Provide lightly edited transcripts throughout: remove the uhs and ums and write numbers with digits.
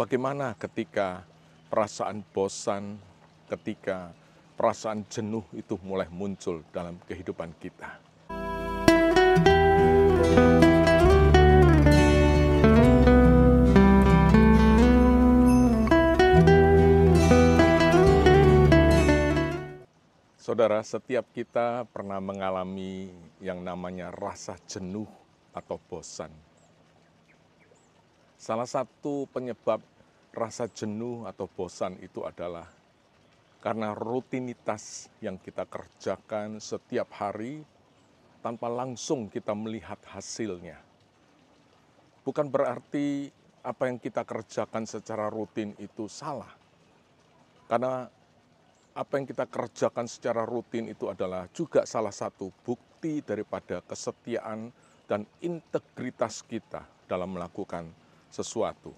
bagaimana ketika perasaan bosan, ketika perasaan jenuh itu mulai muncul dalam kehidupan kita? Saudara, setiap kita pernah mengalami yang namanya rasa jenuh atau bosan. Salah satu penyebab rasa jenuh atau bosan itu adalah karena rutinitas yang kita kerjakan setiap hari tanpa langsung kita melihat hasilnya. Bukan berarti apa yang kita kerjakan secara rutin itu salah. Karena apa yang kita kerjakan secara rutin itu adalah juga salah satu bukti daripada kesetiaan dan integritas kita dalam melakukan sesuatu.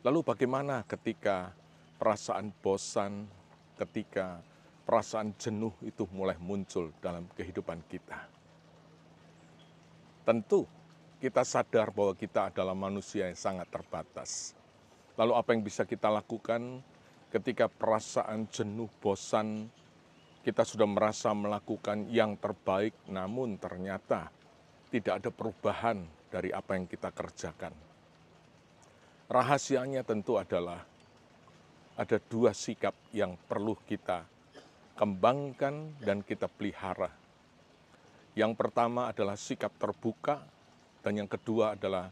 Lalu bagaimana ketika perasaan bosan, ketika perasaan jenuh itu mulai muncul dalam kehidupan kita? Tentu kita sadar bahwa kita adalah manusia yang sangat terbatas. Lalu apa yang bisa kita lakukan ketika perasaan jenuh, bosan, kita sudah merasa melakukan yang terbaik, namun ternyata tidak ada perubahan dari apa yang kita kerjakan? Rahasianya tentu adalah ada dua sikap yang perlu kita kembangkan dan kita pelihara. Yang pertama adalah sikap terbuka, dan yang kedua adalah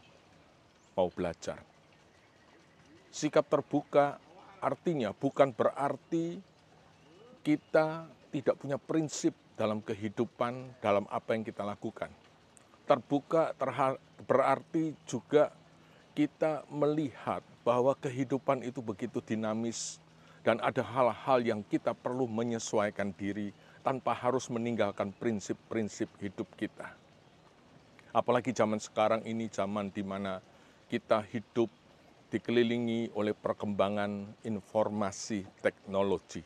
mau belajar. Sikap terbuka artinya bukan berarti kita tidak punya prinsip dalam kehidupan, dalam apa yang kita lakukan. Terbuka berarti juga kita melihat bahwa kehidupan itu begitu dinamis dan ada hal-hal yang kita perlu menyesuaikan diri tanpa harus meninggalkan prinsip-prinsip hidup kita. Apalagi zaman sekarang ini zaman di mana kita hidup dikelilingi oleh perkembangan informasi teknologi.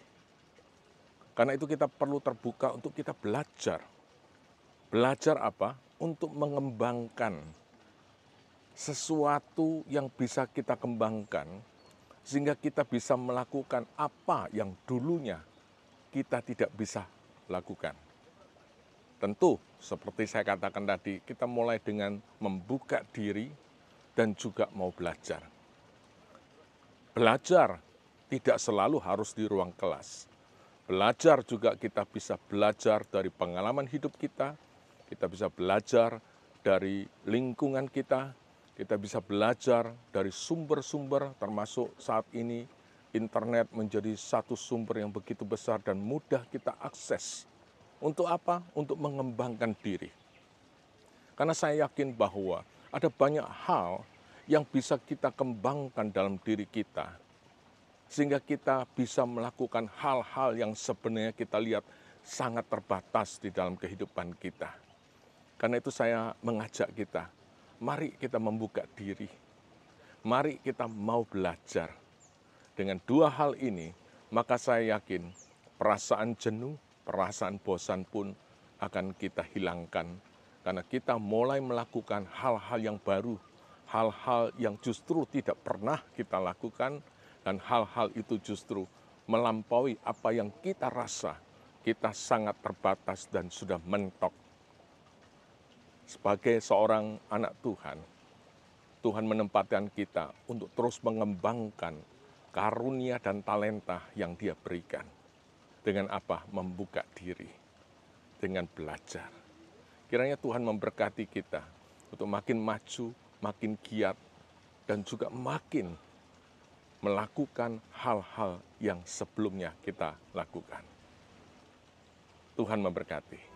Karena itu kita perlu terbuka untuk kita belajar. Belajar apa? Untuk mengembangkan sesuatu yang bisa kita kembangkan, sehingga kita bisa melakukan apa yang dulunya kita tidak bisa lakukan. Tentu, seperti saya katakan tadi, kita mulai dengan membuka diri dan juga mau belajar. Belajar tidak selalu harus di ruang kelas. Belajar juga kita bisa belajar dari pengalaman hidup kita bisa belajar dari lingkungan kita bisa belajar dari sumber-sumber, termasuk saat ini internet menjadi satu sumber yang begitu besar dan mudah kita akses. Untuk apa? Untuk mengembangkan diri. Karena saya yakin bahwa ada banyak hal yang bisa kita kembangkan dalam diri kita, sehingga kita bisa melakukan hal-hal yang sebenarnya kita lihat sangat terbatas di dalam kehidupan kita. Karena itu saya mengajak kita, mari kita membuka diri, mari kita mau belajar. Dengan dua hal ini, maka saya yakin perasaan jenuh, perasaan bosan pun akan kita hilangkan. Karena kita mulai melakukan hal-hal yang baru, hal-hal yang justru tidak pernah kita lakukan, dan hal-hal itu justru melampaui apa yang kita rasa. Kita sangat terbatas dan sudah mentok. Sebagai seorang anak Tuhan, Tuhan menempatkan kita untuk terus mengembangkan karunia dan talenta yang Dia berikan. Dengan apa? Membuka diri, dengan belajar. Kiranya Tuhan memberkati kita untuk makin maju, makin giat, dan juga makin melakukan hal-hal yang sebelumnya kita lakukan. Tuhan memberkati.